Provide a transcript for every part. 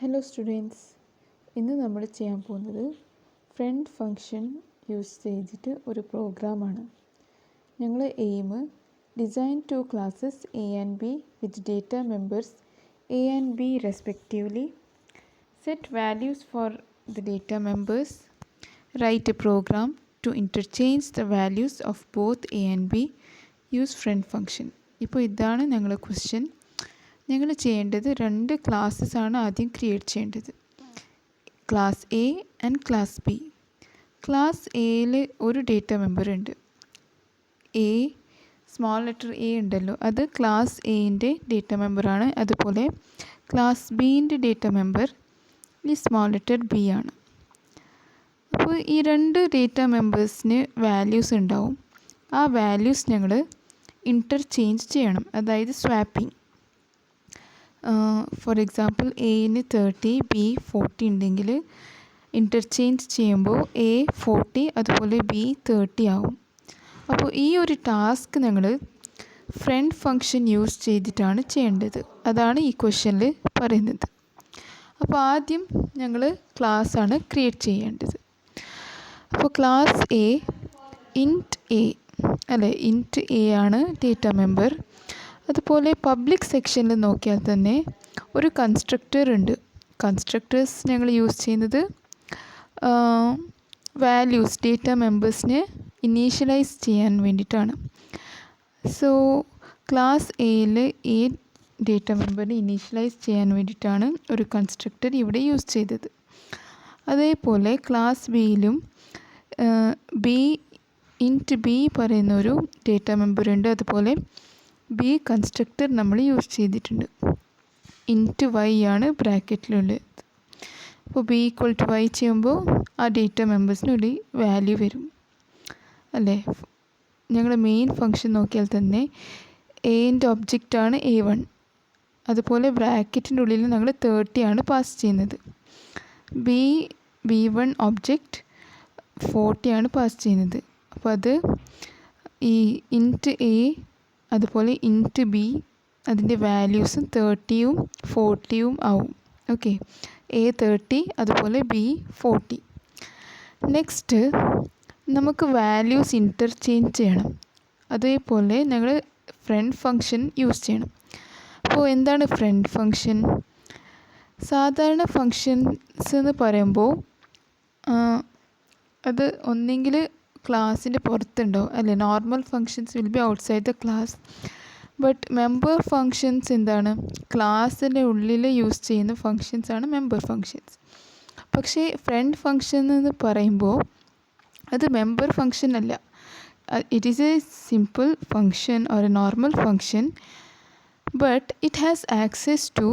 Hello students, ഇന്ന് നമ്മൾ ചെയ്യാൻ പോകുന്നത് ഫ്രണ്ട് ഫങ്ഷൻ യൂസ് ചെയ്തിട്ട് ഒരു പ്രോഗ്രാമാണ്. ഞങ്ങൾ aim design 2 classes A and B with data members A and B respectively, set values for the data members, write a program to interchange the values of both A and B, use friend function. ഇപ്പോൾ ഇതാണ് ഞങ്ങളുടെ question. ഞങ്ങൾ ചെയ്യേണ്ടത് 2 classes ആണ് ആദ്യം create ചെയ്യേണ്ടത്, class A and class B. Class എയിൽ ഒരു ഡേറ്റ മെമ്പർ ഉണ്ട്, എ, സ്മോൾ ലെറ്റർ എ ഉണ്ടല്ലോ, അത് ക്ലാസ് എൻ്റെ ഡേറ്റ മെമ്പറാണ്. അതുപോലെ ക്ലാസ് ബീൻ്റെ ഡേറ്റ മെമ്പർ ഈ സ്മോൾ ലെറ്റർ ബി ആണ്. അപ്പോൾ ഈ 2 ഡേറ്റ മെമ്പേഴ്സിന് വാല്യൂസ് ഉണ്ടാവും. ആ വാല്യൂസ് ഞങ്ങൾ ഇൻ്റർചേഞ്ച് ചെയ്യണം, അതായത് swapping. For example N 30 B 40 ഉണ്ടെങ്കിൽ ഇൻ്റർചേഞ്ച് ചെയ്യുമ്പോൾ എ 40 അതുപോലെ ബി 30 ആവും. അപ്പോൾ ഈ ഒരു ടാസ്ക് ഞങ്ങൾ ഫ്രണ്ട് ഫങ്ഷൻ യൂസ് ചെയ്തിട്ടാണ് ചെയ്യേണ്ടത്. അതാണ് ഈ ക്വസ്റ്റ്യനിൽ പറയുന്നത്. അപ്പോൾ ആദ്യം ഞങ്ങൾ ക്ലാസ്സാണ് ക്രിയേറ്റ് ചെയ്യേണ്ടത്. അപ്പോൾ ക്ലാസ് എ ഇൻറ്റ് എ അല്ലേ, ഇൻറ്റ് എ ആണ് ഡേറ്റ മെമ്പർ. അതുപോലെ പബ്ലിക് സെക്ഷനിൽ നോക്കിയാൽ തന്നെ ഒരു കൺസ്ട്രക്ടർ ഉണ്ട്. കൺസ്ട്രക്ടേഴ്സ് ഞങ്ങൾ യൂസ് ചെയ്യുന്നത് വാല്യൂസ് ഡേറ്റ മെമ്പേഴ്സിനെ ഇനീഷ്യലൈസ് ചെയ്യാൻ വേണ്ടിയിട്ടാണ്. സോ ക്ലാസ് എയിൽ എ ഡേറ്റ മെമ്പറിനെ ഇനീഷ്യലൈസ് ചെയ്യാൻ വേണ്ടിയിട്ടാണ് ഒരു കൺസ്ട്രക്ടർ ഇവിടെ യൂസ് ചെയ്തത്. അതേപോലെ ക്ലാസ് ബിയിലും ബി ഇൻറ്റ് ബി പറയുന്നൊരു ഡേറ്റ മെമ്പർ ഉണ്ട്. അതുപോലെ ബി കൺസ്ട്രക്ടർ നമ്മൾ യൂസ് ചെയ്തിട്ടുണ്ട്. ഇൻറ്റ് വൈ ആണ് ബ്രാക്കറ്റിലുള്ളത്. അപ്പോൾ ബി ഈക്വൽ ടു വൈ ചെയ്യുമ്പോൾ ആ ഡേറ്റ മെമ്പേഴ്സിന് ഒരു വാല്യൂ വരും അല്ലേ. ഞങ്ങൾ മെയിൻ ഫങ്ഷൻ നോക്കിയാൽ തന്നെ എൻ്റെ ഒബ്ജക്റ്റാണ് A1. അതുപോലെ ബ്രാക്കറ്റിൻ്റെ ഉള്ളിൽ ഞങ്ങൾ 30 ആണ് പാസ് ചെയ്യുന്നത്. B1 ഒബ്ജക്റ്റ് 40 ആണ് പാസ് ചെയ്യുന്നത്. അപ്പോൾ അത് ഈ ഇൻറ്റ് എ അതുപോലെ ഇൻറ്റ് ബി അതിൻ്റെ വാല്യൂസും 30ഉം 40ഉം ആവും. ഓക്കെ, എ 30 അതുപോലെ ബി 40. നെക്സ്റ്റ് നമുക്ക് വാല്യൂസ് ഇൻ്റർചേഞ്ച് ചെയ്യണം. അതേപോലെ ഞങ്ങൾ ഫ്രണ്ട് ഫങ്ഷൻ യൂസ് ചെയ്യണം. അപ്പോൾ എന്താണ് ഫ്രണ്ട് ഫങ്ഷൻ? സാധാരണ ഫങ്ഷൻസ് എന്ന് പറയുമ്പോൾ അത് ഒന്നെങ്കിൽ ക്ലാസ്സിൻ്റെ പുറത്തുണ്ടാവും അല്ലേ. Normal functions will be outside the class. But member functions എന്താണ്, ക്ലാസ്സിൻ്റെ ഉള്ളിൽ യൂസ് ചെയ്യുന്ന ഫങ്ഷൻസ് ആണ് മെമ്പർ ഫങ്ഷൻസ്. പക്ഷേ ഫ്രണ്ട് ഫങ്ഷൻ എന്ന് പറയുമ്പോൾ അത് മെമ്പർ ഫങ്ഷൻ അല്ല. It is a simple function or a normal function, but it has access to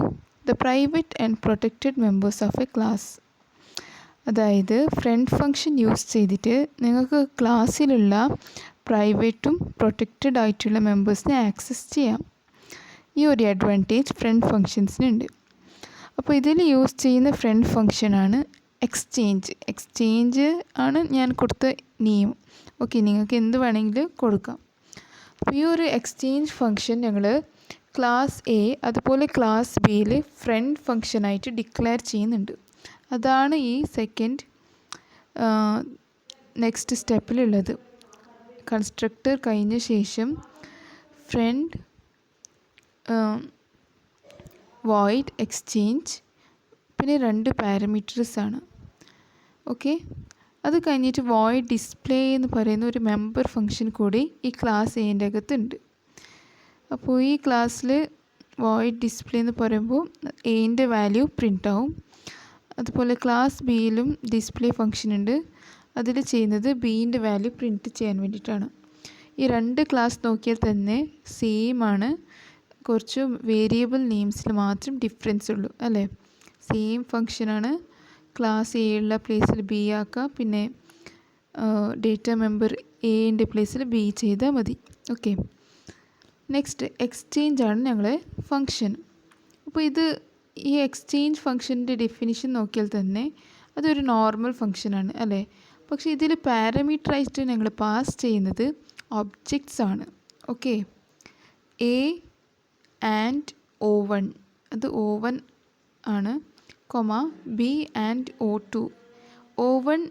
the private and protected members of a class. അതായത് ഫ്രണ്ട് ഫങ്ഷൻ യൂസ് ചെയ്തിട്ട് നിങ്ങൾക്ക് ക്ലാസ്സിലുള്ള പ്രൈവറ്റും protected ആയിട്ടുള്ള മെമ്പേഴ്സിനെ ആക്സസ് ചെയ്യാം. ഈ ഒരു അഡ്വാൻറ്റേജ് ഫ്രണ്ട് ഫങ്ഷൻസിനുണ്ട്. അപ്പോൾ ഇതിൽ യൂസ് ചെയ്യുന്ന ഫ്രണ്ട് ഫങ്ഷനാണ് എക്സ്ചേഞ്ച്. എക്സ്ചേഞ്ച് ആണ് ഞാൻ കൊടുത്ത നെയിം. ഓക്കെ, നിങ്ങൾക്ക് എന്ത് വേണമെങ്കിലും കൊടുക്കാം. അപ്പോൾ ഈ ഒരു എക്സ്ചേഞ്ച് ഫങ്ഷൻ ഞങ്ങൾ ക്ലാസ് എ അതുപോലെ ക്ലാസ് ബിയിൽ ഫ്രണ്ട് ഫങ്ഷനായിട്ട് ഡിക്ലെയർ ചെയ്യുന്നുണ്ട്. അതാണ് ഈ സെക്കൻഡ് നെക്സ്റ്റ് സ്റ്റെപ്പിലുള്ളത്. കൺസ്ട്രക്ടർ കഴിഞ്ഞ ശേഷം ഫ്രണ്ട് വോയിഡ് എക്സ്ചേഞ്ച്, പിന്നെ 2 പാരാമീറ്റേഴ്സ് ആണ്. ഓക്കെ, അത് കഴിഞ്ഞിട്ട് വോയിഡ് ഡിസ്പ്ലേ എന്ന് പറയുന്ന ഒരു മെമ്പർ ഫങ്ഷൻ കൂടി ഈ ക്ലാസ് എൻ്റെ അകത്തുണ്ട്. അപ്പോൾ ഈ ക്ലാസ്സിൽ വോയിഡ് ഡിസ്പ്ലേ എന്ന് പറയുമ്പോൾ എൻ്റെ വാല്യൂ പ്രിൻ്റ് ആവും. അതുപോലെ ക്ലാസ് ബിയിലും ഡിസ്പ്ലേ ഫങ്ഷൻ ഉണ്ട്. അതിൽ ചെയ്യുന്നത് ബീൻ്റെ വാല്യൂ പ്രിൻറ്റ് ചെയ്യാൻ വേണ്ടിയിട്ടാണ്. ഈ 2 ക്ലാസ് നോക്കിയാൽ തന്നെ സെയിം ആണ്, കുറച്ച് വേരിയബിൾ നെയിംസിൽ മാത്രം ഡിഫറൻസ് ഉള്ളൂ അല്ലേ. സെയിം ഫങ്ഷനാണ്. ക്ലാസ് എ ഉള്ള പ്ലേസിൽ ബി ആക്കുക, പിന്നെ ഡേറ്റ മെമ്പർ എൻ്റെ പ്ലേസിൽ ബി ചെയ്താൽ മതി. ഓക്കെ, നെക്സ്റ്റ് എക്സ്ചേഞ്ച് ആണ് ഞങ്ങളെ ഫങ്ഷൻ. അപ്പോൾ ഈ എക്സ്ചേഞ്ച് ഫങ്ഷൻ്റെ ഡെഫിനിഷൻ നോക്കിയാൽ തന്നെ അതൊരു നോർമൽ ഫങ്ഷനാണ് അല്ലേ. പക്ഷേ ഇതിൽ പാരാമീറ്ററായിട്ട് ഞങ്ങൾ പാസ് ചെയ്യുന്നത് ഒബ്ജക്റ്റ്സ് ആണ്. ഓക്കെ, എ ആൻഡ് O1 അത് O1 ആണ്. B and O2. O1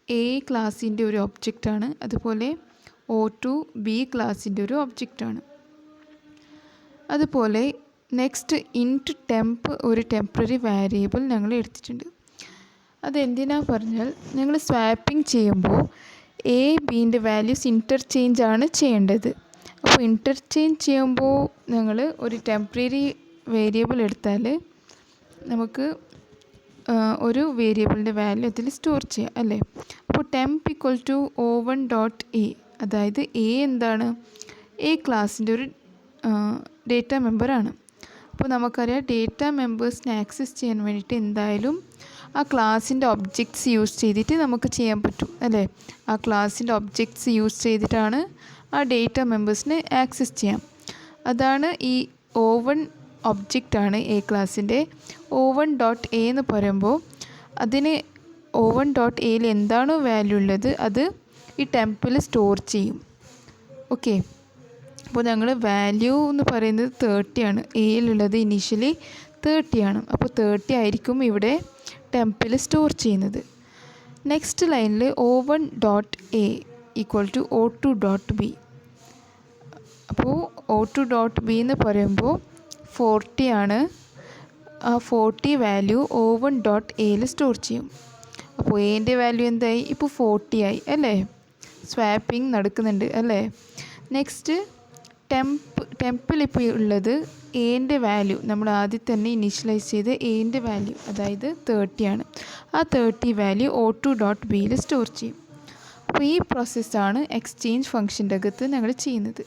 A ക്ലാസ്സിൻ്റെ ഒരു ഒബ്ജക്റ്റാണ്, അതുപോലെ O2 ബി ക്ലാസ്സിൻ്റെ ഒരു ഒബ്ജക്റ്റാണ്. അതുപോലെ നെക്സ്റ്റ് ഇൻറ്റ് ടെമ്പ് ഒരു ടെമ്പററി വേരിയബിൾ ഞങ്ങൾ എടുത്തിട്ടുണ്ട്. അതെന്തിനാ പറഞ്ഞാൽ ഞങ്ങൾ സ്വാപ്പിംഗ് ചെയ്യുമ്പോൾ എ ബീൻ്റെ വാല്യൂസ് ഇൻ്റർചേഞ്ച് ആണ് ചെയ്യേണ്ടത്. അപ്പോൾ ഇൻ്റർചേഞ്ച് ചെയ്യുമ്പോൾ ഞങ്ങൾ ഒരു ടെമ്പററി വേരിയബിൾ എടുത്താൽ നമുക്ക് ഒരു വേരിയബിളിൻ്റെ വാല്യൂ അതിൽ സ്റ്റോർ ചെയ്യാം അല്ലേ. അപ്പോൾ ടെമ്പ് ഈക്വൽ ടു O1.a, അതായത് എ എന്താണ്, എ ക്ലാസ്സിൻ്റെ ഒരു ഡേറ്റ മെമ്പറാണ്. അപ്പോൾ നമുക്കറിയാം ഡേറ്റ മെമ്പേഴ്സിനെ ആക്സസ് ചെയ്യാൻ വേണ്ടിയിട്ട് എന്തായാലും ആ ക്ലാസ്സിൻ്റെ ഒബ്ജക്ട്സ് യൂസ് ചെയ്തിട്ട് നമുക്ക് ചെയ്യാൻ പറ്റും അല്ലേ. ആ ക്ലാസ്സിൻ്റെ ഒബ്ജക്ട്സ് യൂസ് ചെയ്തിട്ടാണ് ആ ഡേറ്റ മെമ്പേഴ്സിനെ ആക്സസ് ചെയ്യാം. അതാണ് ഈ O1 ഒബ്ജക്റ്റാണ് എ ക്ലാസ്സിൻ്റെ. O1.a എന്ന് പറയുമ്പോൾ അതിന് O1.aയിൽ എന്താണോ വാല്യൂ ഉള്ളത് അത് ഈ ടെമ്പിൽ സ്റ്റോർ ചെയ്യും. ഓക്കെ, അപ്പോൾ ഞങ്ങൾ വാല്യൂ എന്ന് പറയുന്നത് 30 ആണ്. എയിലുള്ളത് ഇനീഷ്യലി 30 ആണ്. അപ്പോൾ 30 ആയിരിക്കും ഇവിടെ ടെമ്പിൽ സ്റ്റോർ ചെയ്യുന്നത്. നെക്സ്റ്റ് ലൈനിൽ O1.a ഈക്വൽ ടു O2.b. അപ്പോൾ O2.b എന്ന് പറയുമ്പോൾ 40 ആണ്. ആ 40 വാല്യൂ O1.aയിൽ സ്റ്റോർ ചെയ്യും. അപ്പോൾ എൻ്റെ വാല്യൂ എന്തായി, ഇപ്പോൾ 40 ആയി അല്ലേ. സ്വാപ്പിംഗ് നടക്കുന്നുണ്ട് അല്ലേ. നെക്സ്റ്റ് ടെമ്പിൽ ഇപ്പോൾ ഉള്ളത് എൻ്റെ വാല്യൂ നമ്മൾ ആദ്യം തന്നെ ഇനീഷ്യലൈസ് ചെയ്ത് എൻ്റെ വാല്യൂ അതായത് 30 ആണ്. ആ 30 വാല്യൂ O2.bയിൽ സ്റ്റോർ ചെയ്യും. അപ്പോൾ ഈ പ്രോസസ്സാണ് എക്സ്ചേഞ്ച് ഫംഗ്ഷൻ്റെ അകത്ത് ഞങ്ങൾ ചെയ്യുന്നത്.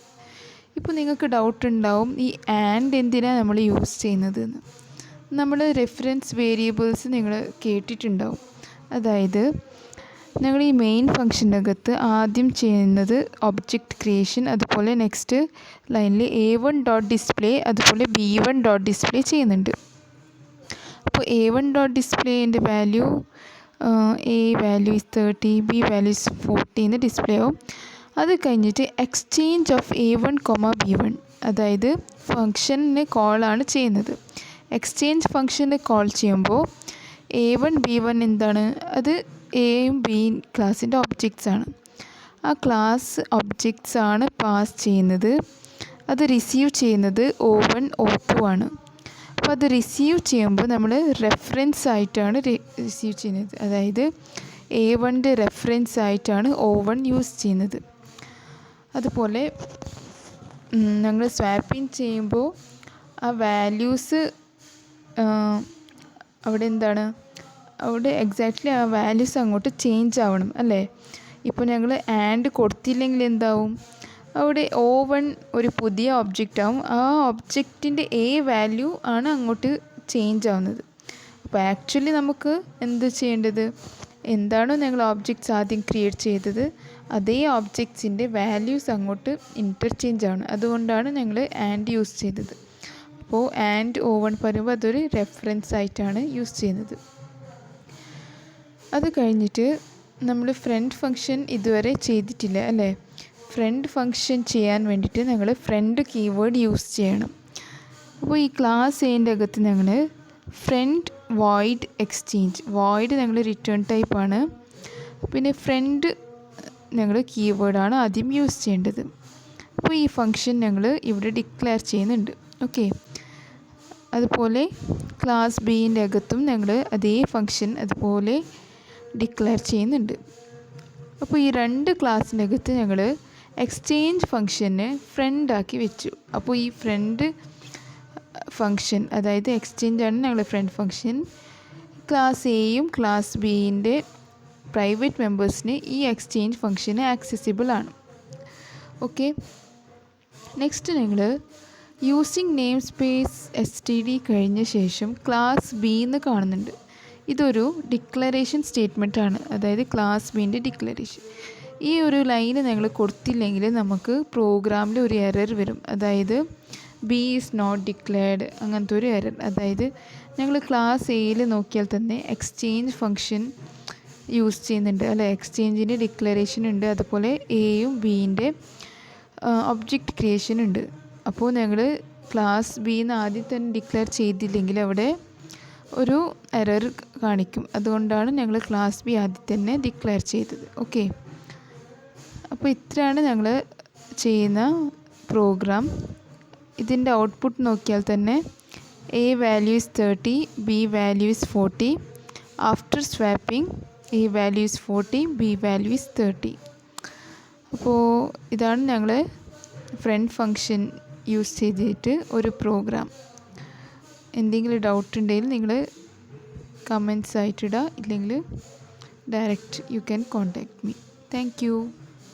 ഇപ്പോൾ നിങ്ങൾക്ക് ഡൗട്ട് ഉണ്ടാവും ഈ ആൻഡ് എന്തിനാണ് നമ്മൾ യൂസ് ചെയ്യുന്നത് എന്ന്. നമ്മൾ റെഫറൻസ് വേരിയബിൾസ് നിങ്ങൾ കേട്ടിട്ടുണ്ടാവും. അതായത് ഞങ്ങൾ ഈ മെയിൻ ഫംഗ്ഷൻ്റെ അകത്ത് ആദ്യം ചെയ്യുന്നത് ഒബ്ജക്റ്റ് ക്രിയേഷൻ, അതുപോലെ നെക്സ്റ്റ് ലൈനിൽ A1.display അതുപോലെ B1.display ചെയ്യുന്നുണ്ട്. അപ്പോൾ A1.displayൻ്റെ value A value is 30, B value is 40 എന്ന് ഡിസ്പ്ലേ ആവും. അത് കഴിഞ്ഞിട്ട് എക്സ്ചേഞ്ച് ഓഫ് A1, B1, അതായത് ഫംഗ്ഷനെ കോളാണ് ചെയ്യുന്നത്. എക്സ്ചേഞ്ച് ഫംഗ്ഷനെ കോൾ ചെയ്യുമ്പോൾ A1, B1 എന്താണ്, അത് എയും ബിയും ക്ലാസ്സിൻ്റെ ഒബ്ജക്റ്റ്സ് ആണ്. ആ ക്ലാസ് ഒബ്ജക്റ്റ്സ് ആണ് പാസ് ചെയ്യുന്നത്. അത് റിസീവ് ചെയ്യുന്നത് O1, O2 ആണ്. അപ്പോൾ അത് റിസീവ് ചെയ്യുമ്പോൾ നമ്മൾ റെഫറൻസ് ആയിട്ടാണ് റിസീവ് ചെയ്യുന്നത്. അതായത് A1ൻ്റെ റെഫറൻസ് ആയിട്ടാണ് O1 യൂസ് ചെയ്യുന്നത്. അതുപോലെ ഞങ്ങൾ സ്വാപ്പിംഗ് ചെയ്യുമ്പോൾ ആ വാല്യൂസ് അവിടെ എന്താണ്, അവിടെ എക്സാക്ട്ലി ആ വാല്യൂസ് അങ്ങോട്ട് ചേഞ്ച് ആവണം അല്ലേ. ഇപ്പോൾ ഞങ്ങൾ ആൻഡ് കൊടുത്തില്ലെങ്കിൽ എന്താവും, അവിടെ O1 ഒരു പുതിയ ഒബ്ജക്റ്റ് ആവും. ആ ഒബ്ജക്റ്റിൻ്റെ എ വാല്യൂ ആണ് അങ്ങോട്ട് ചേഞ്ച് ആവുന്നത്. അപ്പോൾ ആക്ച്വലി നമുക്ക് എന്ത് ചെയ്യേണ്ടത്, എന്താണോ ഞങ്ങൾ ഒബ്ജക്റ്റ്സ് ആദ്യം ക്രിയേറ്റ് ചെയ്തത് അതേ ഒബ്ജക്ട്സിൻ്റെ വാല്യൂസ് അങ്ങോട്ട് ഇൻ്റർചേഞ്ച് ആണ്. അതുകൊണ്ടാണ് ഞങ്ങൾ ആൻഡ് യൂസ് ചെയ്തത്. അപ്പോൾ ആൻഡ് O1 പറയുമ്പോൾ അതൊരു റെഫറൻസ് ആയിട്ടാണ് യൂസ് ചെയ്യുന്നത്. അത് കഴിഞ്ഞിട്ട് നമ്മൾ ഫ്രണ്ട് ഫംഗ്ഷൻ ഇതുവരെ ചെയ്തിട്ടില്ല അല്ലേ. ഫ്രണ്ട് ഫംഗ്ഷൻ ചെയ്യാൻ വേണ്ടിയിട്ട് ഞങ്ങൾ ഫ്രണ്ട് കീവേഡ് യൂസ് ചെയ്യണം. അപ്പോൾ ഈ ക്ലാസ് എൻ്റെ അകത്ത് ഞങ്ങൾ ഫ്രണ്ട് വോയിഡ് എക്സ്ചേഞ്ച്, വോയിഡ് ഞങ്ങൾ റിട്ടേൺ ടൈപ്പാണ്, പിന്നെ ഫ്രണ്ട് ഞങ്ങൾ കീവേഡാണ് ആദ്യം യൂസ് ചെയ്യേണ്ടത്. അപ്പോൾ ഈ ഫംഗ്ഷൻ ഞങ്ങൾ ഇവിടെ ഡിക്ലെയർ ചെയ്യുന്നുണ്ട്. ഓക്കെ, അതുപോലെ ക്ലാസ് ബീൻ്റെ അകത്തും ഞങ്ങൾ അതേ ഫംഗ്ഷൻ അതുപോലെ ഡിക്ലെയർ ചെയ്യുന്നുണ്ട്. അപ്പോൾ ഈ രണ്ട് ക്ലാസ്സിൻ്റെ അകത്ത് ഞങ്ങൾ എക്സ്ചേഞ്ച് ഫംഗ്ഷനെ ഫ്രണ്ടാക്കി വെച്ചു. അപ്പോൾ ഈ ഫ്രണ്ട് ഫംഗ്ഷൻ അതായത് എക്സ്ചേഞ്ചാണ് ഞങ്ങളുടെ ഫ്രണ്ട് ഫംഗ്ഷൻ. ക്ലാസ് എയും ക്ലാസ് ബീൻ്റെ പ്രൈവറ്റ് മെമ്പേഴ്സിന് ഈ എക്സ്ചേഞ്ച് ഫംഗ്ഷന് ആക്സസിബിൾ ആണ്. ഓക്കെ, നെക്സ്റ്റ് ഞങ്ങൾ യൂസിങ് നെയിം സ്പേസ് std കഴിഞ്ഞ ശേഷം ക്ലാസ് ബി എന്ന് കാണുന്നുണ്ട്. ഇതൊരു ഡിക്ലറേഷൻ സ്റ്റേറ്റ്മെൻ്റ് ആണ്, അതായത് ക്ലാസ് ബീൻ്റെ ഡിക്ലറേഷൻ. ഈ ഒരു ലൈന് ഞങ്ങൾ കൊടുത്തില്ലെങ്കിൽ നമുക്ക് പ്രോഗ്രാമിൽ ഒരു എറർ വരും, അതായത് ബി ഈസ് നോട്ട് ഡിക്ലെയർഡ് അങ്ങനത്തെ ഒരു എറർ. അതായത് ഞങ്ങൾ ക്ലാസ് എയിൽ നോക്കിയാൽ തന്നെ എക്സ്ചേഞ്ച് ഫംഗ്ഷൻ യൂസ് ചെയ്യുന്നുണ്ട് അല്ലേ, എക്സ്ചേഞ്ചിൻ്റെ ഡിക്ലറേഷൻ ഉണ്ട്, അതുപോലെ എയും ബീൻ്റെ ഒബ്ജക്റ്റ് ക്രിയേഷൻ ഉണ്ട്. അപ്പോൾ ഞങ്ങൾ ക്ലാസ് ബി എന്ന് ആദ്യം തന്നെ ഡിക്ലെയർ ചെയ്തില്ലെങ്കിൽ അവിടെ ഒരു എറർ കാണിക്കും. അതുകൊണ്ടാണ് ഞങ്ങൾ ക്ലാസ് ബി ആദ്യം തന്നെ ഡിക്ലെയർ ചെയ്തത്. ഓക്കെ, അപ്പോൾ ഇത്രയാണ് ഞങ്ങൾ ചെയ്യുന്ന പ്രോഗ്രാം. ഇതിൻ്റെ ഔട്ട്പുട്ട് നോക്കിയാൽ തന്നെ A value is 30, B value is 40. After swapping A value is 40, B value is 30. അപ്പോൾ ഇതാണ് ഞങ്ങൾ ഫ്രണ്ട് ഫങ്ഷൻ യൂസ് ചെയ്തിട്ട് ഒരു പ്രോഗ്രാം. എന്തെങ്കിലും ഡൗട്ട് ഉണ്ടെങ്കിൽ നിങ്ങൾ കമൻറ്റ്സ് ആയിട്ടിടുക, ഇല്ലെങ്കിൽ direct you can contact me. Thank you.